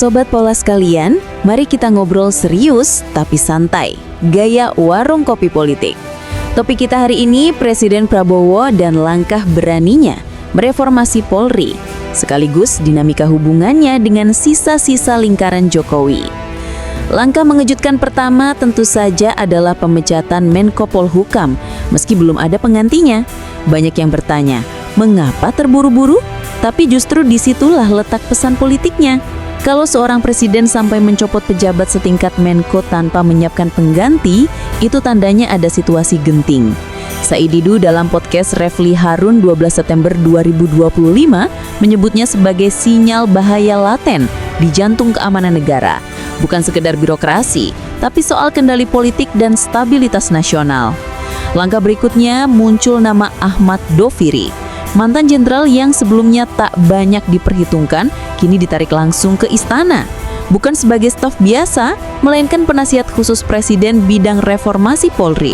Sobat Pola sekalian, mari kita ngobrol serius tapi santai. Gaya warung kopi politik. Topik kita hari ini Presiden Prabowo dan langkah beraninya mereformasi Polri, sekaligus dinamika hubungannya dengan sisa-sisa lingkaran Jokowi. Langkah mengejutkan pertama tentu saja adalah pemecatan Menko Polhukam, meski belum ada penggantinya. Banyak yang bertanya, mengapa terburu-buru? Tapi justru disitulah letak pesan politiknya. Kalau seorang presiden sampai mencopot pejabat setingkat Menko tanpa menyiapkan pengganti, itu tandanya ada situasi genting. Said Didu dalam podcast Refli Harun 12 September 2025 menyebutnya sebagai sinyal bahaya laten di jantung keamanan negara. Bukan sekedar birokrasi, tapi soal kendali politik dan stabilitas nasional. Langkah berikutnya muncul nama Ahmad Doviri. Mantan jenderal yang sebelumnya tak banyak diperhitungkan, kini ditarik langsung ke istana. Bukan sebagai staf biasa, melainkan penasihat khusus Presiden bidang reformasi Polri.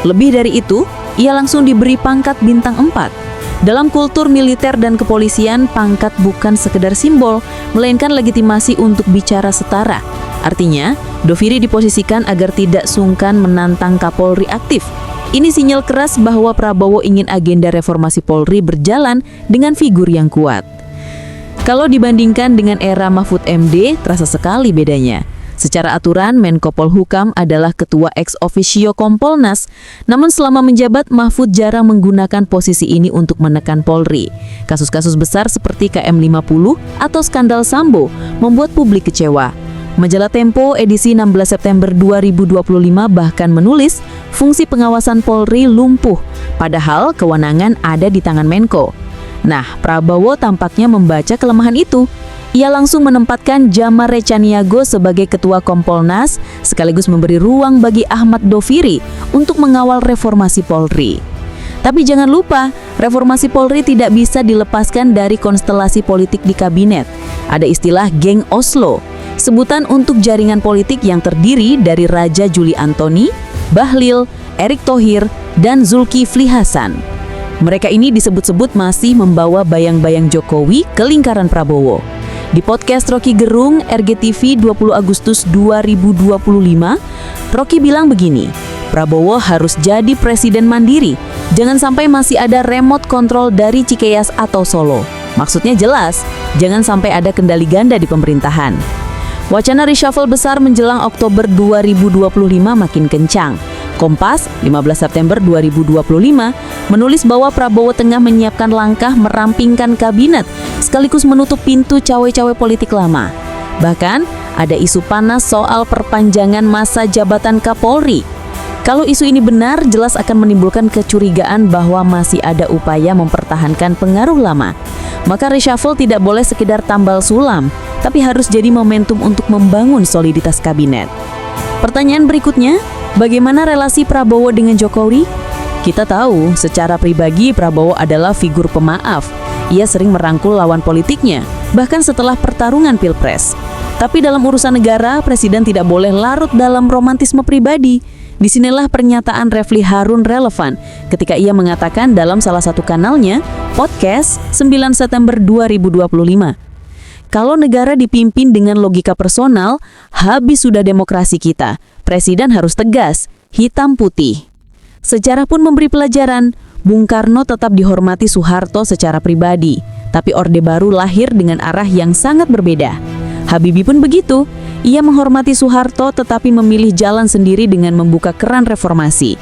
Lebih dari itu, ia langsung diberi pangkat bintang 4. Dalam kultur militer dan kepolisian, pangkat bukan sekedar simbol, melainkan legitimasi untuk bicara setara. Artinya, Doviri diposisikan agar tidak sungkan menantang Kapolri aktif. Ini sinyal keras bahwa Prabowo ingin agenda reformasi Polri berjalan dengan figur yang kuat. Kalau dibandingkan dengan era Mahfud MD, terasa sekali bedanya. Secara aturan, Menko Polhukam adalah ketua ex officio Kompolnas, namun selama menjabat, Mahfud jarang menggunakan posisi ini untuk menekan Polri. Kasus-kasus besar seperti KM50 atau skandal Sambo membuat publik kecewa. Majalah Tempo edisi 16 September 2025 bahkan menulis fungsi pengawasan Polri lumpuh, padahal kewenangan ada di tangan Menko. Nah, Prabowo tampaknya membaca kelemahan itu. Ia langsung menempatkan Jamar Recaniago sebagai ketua Kompolnas, sekaligus memberi ruang bagi Ahmad Doviri untuk mengawal reformasi Polri. Tapi jangan lupa, reformasi Polri tidak bisa dilepaskan dari konstelasi politik di kabinet. Ada istilah geng Oslo, sebutan untuk jaringan politik yang terdiri dari Raja Juli Antoni, Bahlil, Erick Thohir, dan Zulkifli Hasan. Mereka ini disebut-sebut masih membawa bayang-bayang Jokowi ke lingkaran Prabowo. Di podcast Rocky Gerung, RGTV 20 Agustus 2025, Rocky bilang begini, Prabowo harus jadi presiden mandiri, jangan sampai masih ada remote control dari Cikeas atau Solo. Maksudnya jelas, jangan sampai ada kendali ganda di pemerintahan. Wacana reshuffle besar menjelang Oktober 2025 makin kencang. Kompas, 15 September 2025, menulis bahwa Prabowo tengah menyiapkan langkah merampingkan kabinet, sekaligus menutup pintu cawe-cawe politik lama. Bahkan, ada isu panas soal perpanjangan masa jabatan Kapolri. Kalau isu ini benar, jelas akan menimbulkan kecurigaan bahwa masih ada upaya mempertahankan pengaruh lama. Maka reshuffle tidak boleh sekedar tambal sulam, tapi harus jadi momentum untuk membangun soliditas kabinet. Pertanyaan berikutnya, bagaimana relasi Prabowo dengan Jokowi? Kita tahu, secara pribadi Prabowo adalah figur pemaaf. Ia sering merangkul lawan politiknya, bahkan setelah pertarungan Pilpres. Tapi dalam urusan negara, Presiden tidak boleh larut dalam romantisme pribadi. Disinilah pernyataan Refli Harun relevan ketika ia mengatakan dalam salah satu kanalnya, podcast 9 September 2025. Kalau negara dipimpin dengan logika personal, habis sudah demokrasi kita. Presiden harus tegas, hitam putih. Sejarah pun memberi pelajaran, Bung Karno tetap dihormati Soeharto secara pribadi, tapi Orde Baru lahir dengan arah yang sangat berbeda. Habibie pun begitu, ia menghormati Soeharto tetapi memilih jalan sendiri dengan membuka keran reformasi.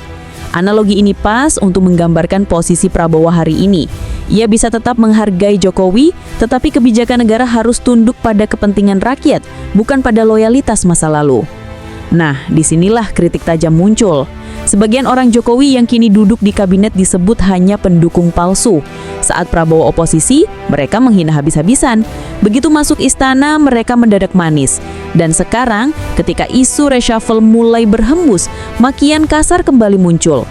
Analogi ini pas untuk menggambarkan posisi Prabowo hari ini. Ia bisa tetap menghargai Jokowi, tetapi kebijakan negara harus tunduk pada kepentingan rakyat, bukan pada loyalitas masa lalu. Nah, disinilah kritik tajam muncul. Sebagian orang Jokowi yang kini duduk di kabinet disebut hanya pendukung palsu. Saat Prabowo oposisi, mereka menghina habis-habisan. Begitu masuk istana, mereka mendadak manis. Dan sekarang, ketika isu reshuffle mulai berhembus, makian kasar kembali muncul.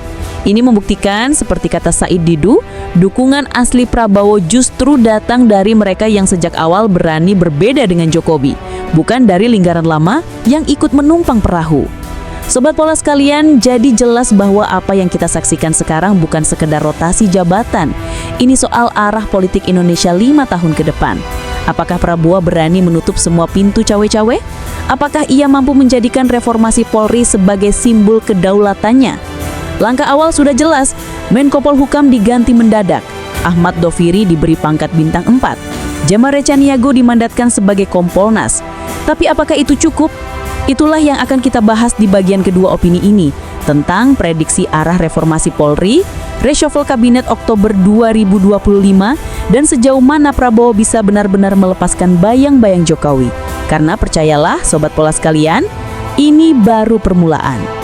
Ini membuktikan, seperti kata Said Didu, dukungan asli Prabowo justru datang dari mereka yang sejak awal berani berbeda dengan Jokowi, bukan dari lingkaran lama yang ikut menumpang perahu. Sobat Pola sekalian, jadi jelas bahwa apa yang kita saksikan sekarang bukan sekedar rotasi jabatan. Ini soal arah politik Indonesia 5 tahun ke depan. Apakah Prabowo berani menutup semua pintu cawe-cawe? Apakah ia mampu menjadikan reformasi Polri sebagai simbol kedaulatannya? Langkah awal sudah jelas, Menko Polhukam diganti mendadak. Ahmad Doviri diberi pangkat bintang 4. Jamare Chaniago dimandatkan sebagai Kompolnas. Tapi apakah itu cukup? Itulah yang akan kita bahas di bagian kedua opini ini, tentang prediksi arah reformasi Polri, reshuffle kabinet Oktober 2025, dan sejauh mana Prabowo bisa benar-benar melepaskan bayang-bayang Jokowi. Karena percayalah Sobat Pola sekalian, ini baru permulaan.